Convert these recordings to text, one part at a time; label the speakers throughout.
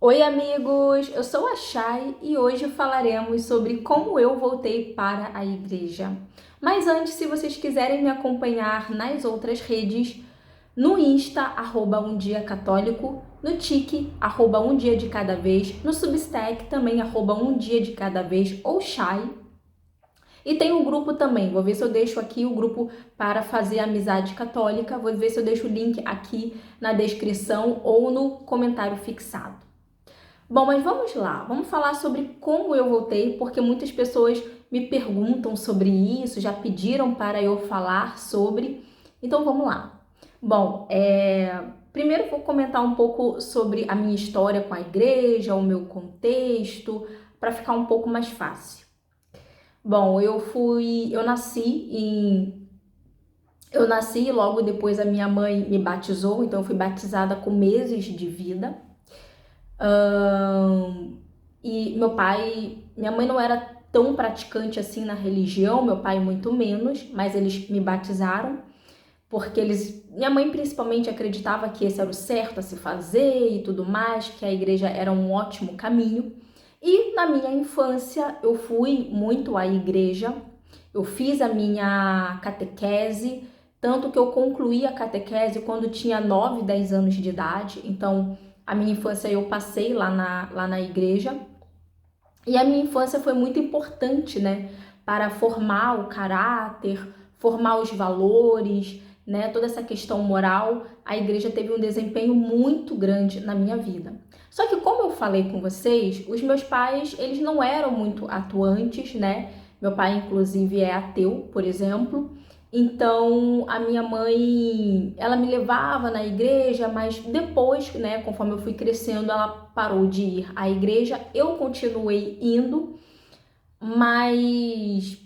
Speaker 1: Oi, amigos! Eu sou a Chay e hoje falaremos sobre como eu voltei para a igreja. Mas antes, se vocês quiserem me acompanhar nas outras redes, no Insta, @umdiacatólico, no Tiki, @umdiadecadavez, no Substack também, @umdiadecadavez ou Chay. E tem um grupo também, vou ver se eu deixo aqui o grupo para fazer amizade católica, vou ver se eu deixo o link aqui na descrição ou no comentário fixado. Bom, mas vamos lá, vamos falar sobre como eu voltei, porque muitas pessoas me perguntam sobre isso, já pediram para eu falar sobre, então vamos lá. Bom, primeiro vou comentar um pouco sobre a minha história com a igreja, o meu contexto, para ficar um pouco mais fácil. Bom, eu nasci e logo depois a minha mãe me batizou, então eu fui batizada com meses de vida. E minha mãe não era tão praticante assim na religião, meu pai muito menos, mas eles me batizaram porque minha mãe principalmente acreditava que esse era o certo a se fazer e tudo mais, que a igreja era um ótimo caminho. E na minha infância eu fui muito à igreja, eu fiz a minha catequese, tanto que eu concluí a catequese quando tinha 9, 10 anos de idade, então a minha infância eu passei lá na igreja. E a minha infância foi muito importante, né, para formar o caráter, formar os valores, né, toda essa questão moral. A igreja teve um desempenho muito grande na minha vida. Só que como eu falei com vocês, os meus pais, eles não eram muito atuantes, né? Meu pai, inclusive, é ateu, por exemplo. Então, a minha mãe, ela me levava na igreja, mas depois, né, conforme eu fui crescendo, ela parou de ir à igreja. Eu continuei indo, mas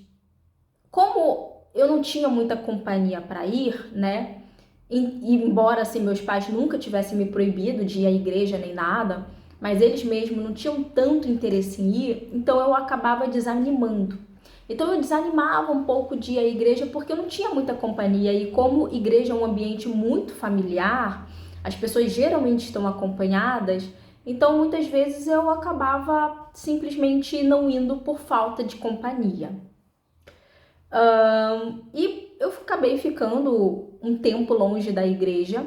Speaker 1: como eu não tinha muita companhia para ir, né, e embora assim meus pais nunca tivessem me proibido de ir à igreja nem nada, mas eles mesmos não tinham tanto interesse em ir, então eu acabava desanimando. Então eu desanimava um pouco de ir à igreja porque eu não tinha muita companhia e como igreja é um ambiente muito familiar, as pessoas geralmente estão acompanhadas, então muitas vezes eu acabava simplesmente não indo por falta de companhia. E eu acabei ficando um tempo longe da igreja,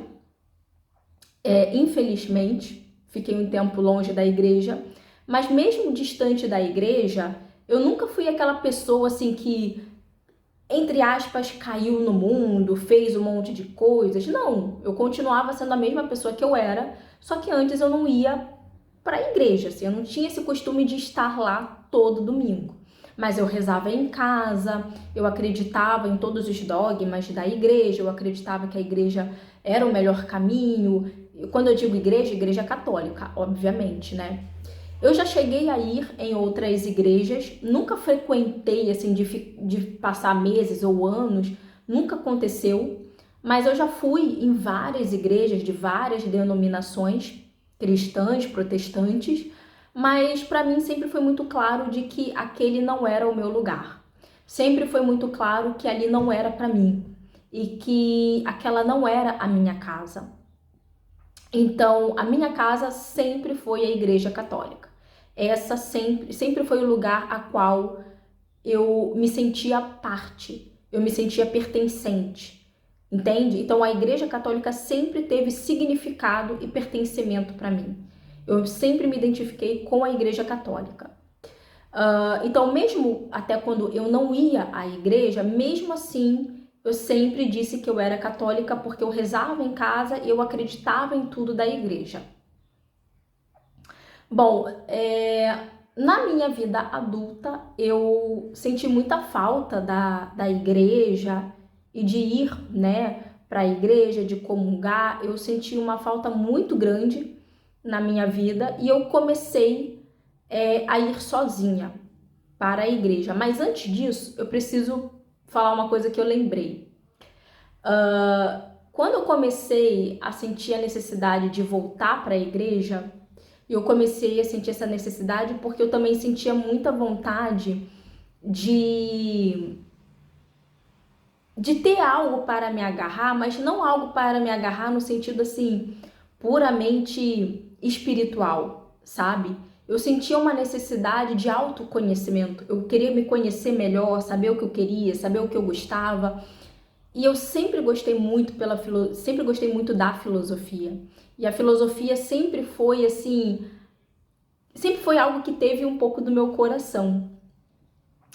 Speaker 1: infelizmente, fiquei um tempo longe da igreja, mas mesmo distante da igreja, eu nunca fui aquela pessoa assim que, entre aspas, caiu no mundo, fez um monte de coisas. Não, eu continuava sendo a mesma pessoa que eu era, só que antes eu não ia para a igreja, assim, eu não tinha esse costume de estar lá todo domingo. Mas eu rezava em casa, eu acreditava em todos os dogmas da igreja, eu acreditava que a igreja era o melhor caminho. Quando eu digo igreja, igreja católica, obviamente, né? Eu já cheguei a ir em outras igrejas, nunca frequentei, assim, de passar meses ou anos, nunca aconteceu, mas eu já fui em várias igrejas de várias denominações, cristãs, protestantes, mas para mim sempre foi muito claro de que aquele não era o meu lugar. Sempre foi muito claro que ali não era para mim e que aquela não era a minha casa. Então, a minha casa sempre foi a Igreja Católica. Essa sempre foi o lugar a qual eu me sentia parte, eu me sentia pertencente, entende? Então, a Igreja Católica sempre teve significado e pertencimento para mim. Eu sempre me identifiquei com a Igreja Católica. Então, mesmo até quando eu não ia à igreja, mesmo assim, eu sempre disse que eu era católica porque eu rezava em casa e eu acreditava em tudo da igreja. Bom, na minha vida adulta, eu senti muita falta da igreja e de ir, né, para a igreja, de comungar. Eu senti uma falta muito grande na minha vida e eu comecei, a ir sozinha para a igreja. Mas antes disso, eu preciso falar uma coisa que eu lembrei. Quando eu comecei a sentir a necessidade de voltar para a igreja, eu comecei a sentir essa necessidade porque eu também sentia muita vontade de, de ter algo para me agarrar, mas não algo para me agarrar no sentido assim, puramente espiritual, sabe? Eu sentia uma necessidade de autoconhecimento. Eu queria me conhecer melhor, saber o que eu queria, saber o que eu gostava. E eu sempre gostei muito sempre gostei muito da filosofia. E a filosofia sempre foi assim, sempre foi algo que teve um pouco do meu coração.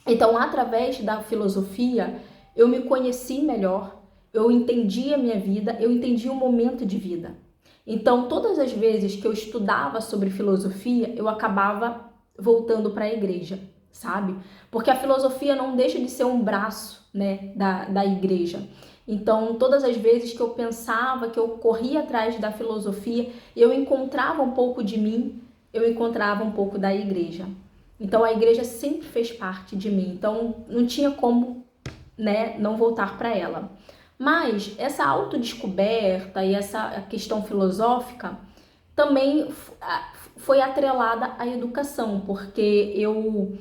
Speaker 1: Então, através da filosofia, eu me conheci melhor, eu entendi a minha vida, eu entendi o momento de vida. Então, todas as vezes que eu estudava sobre filosofia, eu acabava voltando para a igreja, sabe? Porque a filosofia não deixa de ser um braço, né, da igreja. Então, todas as vezes que eu pensava, que eu corria atrás da filosofia, eu encontrava um pouco de mim, eu encontrava um pouco da igreja. Então, a igreja sempre fez parte de mim. Então, não tinha como, né, não voltar para ela. Mas essa autodescoberta e essa questão filosófica também foi atrelada à educação, porque eu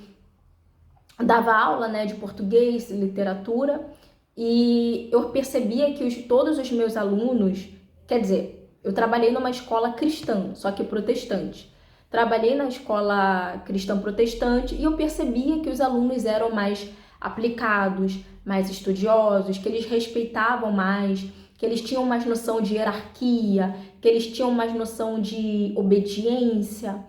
Speaker 1: dava aula, né, de português, literatura, e eu percebia que todos os meus alunos, quer dizer, eu trabalhei numa escola cristã, só que protestante. Trabalhei na escola cristã protestante e eu percebia que os alunos eram mais aplicados, mais estudiosos, que eles respeitavam mais, que eles tinham mais noção de hierarquia, que eles tinham mais noção de obediência.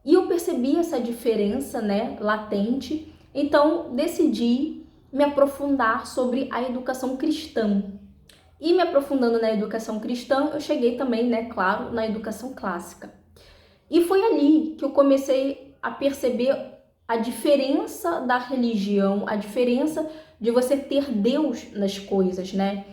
Speaker 1: E eu percebi essa diferença, né, latente. Então, decidi me aprofundar sobre a educação cristã. E me aprofundando na educação cristã, eu cheguei também, né, claro, na educação clássica. E foi ali que eu comecei a perceber a diferença da religião, a diferença de você ter Deus nas coisas, né?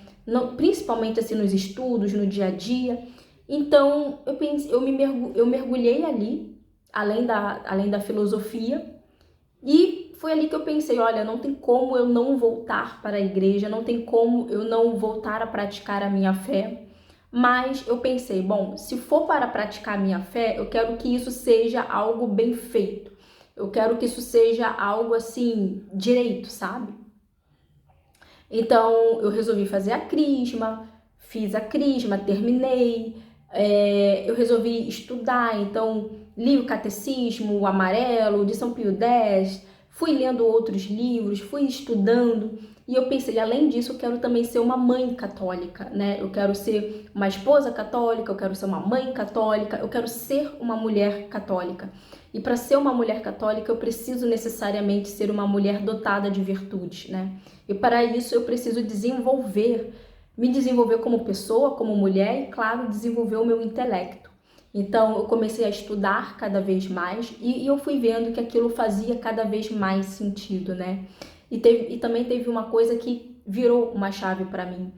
Speaker 1: Principalmente assim nos estudos, no dia a dia. Então, eu mergulhei ali, além da filosofia, e foi ali que eu pensei, olha, não tem como eu não voltar para a igreja, não tem como eu não voltar a praticar a minha fé. Mas eu pensei, bom, se for para praticar a minha fé, eu quero que isso seja algo bem feito. Eu quero que isso seja algo assim, direito, sabe? Então, eu resolvi fazer a crisma, fiz a crisma, terminei. Eu resolvi estudar, então li o Catecismo, o Amarelo, de São Pio X, fui lendo outros livros, fui estudando. E eu pensei, além disso, eu quero também ser uma mãe católica, né? Eu quero ser uma esposa católica, eu quero ser uma mãe católica, eu quero ser uma mulher católica. E para ser uma mulher católica, eu preciso necessariamente ser uma mulher dotada de virtudes, né? E para isso eu preciso me desenvolver como pessoa, como mulher e, claro, desenvolver o meu intelecto. Então, eu comecei a estudar cada vez mais e eu fui vendo que aquilo fazia cada vez mais sentido, né? E também teve uma coisa que virou uma chave para mim.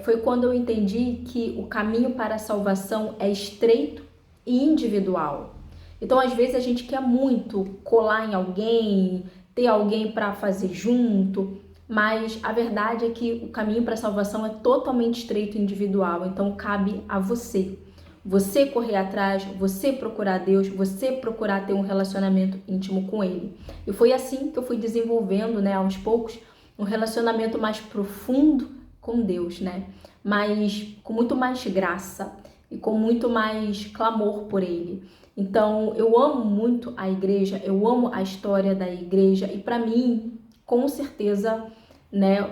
Speaker 1: Foi quando eu entendi que o caminho para a salvação é estreito e individual. Então, às vezes, a gente quer muito colar em alguém, ter alguém para fazer junto, mas a verdade é que o caminho para a salvação é totalmente estreito e individual. Então, cabe a você. Você correr atrás, você procurar Deus, você procurar ter um relacionamento íntimo com Ele. E foi assim que eu fui desenvolvendo, né, aos poucos, um relacionamento mais profundo com Deus, né? Mas com muito mais graça e com muito mais clamor por Ele. Então, eu amo muito a igreja, eu amo a história da igreja e para mim, com certeza, né,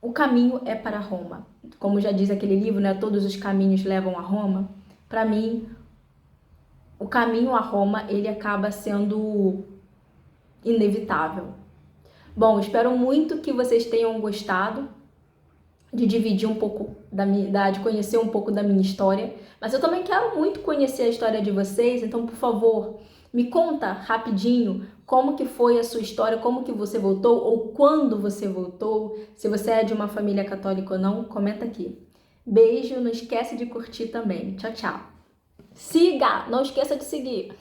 Speaker 1: o caminho é para Roma. Como já diz aquele livro, né, todos os caminhos levam a Roma. Para mim, o caminho a Roma, ele acaba sendo inevitável. Bom, espero muito que vocês tenham gostado de dividir um pouco de conhecer um pouco da minha história, mas eu também quero muito conhecer a história de vocês, então, por favor, me conta rapidinho como que foi a sua história, como que você voltou ou quando você voltou, se você é de uma família católica ou não, comenta aqui. Beijo, não esquece de curtir também. Tchau, tchau. Siga, não esqueça de seguir.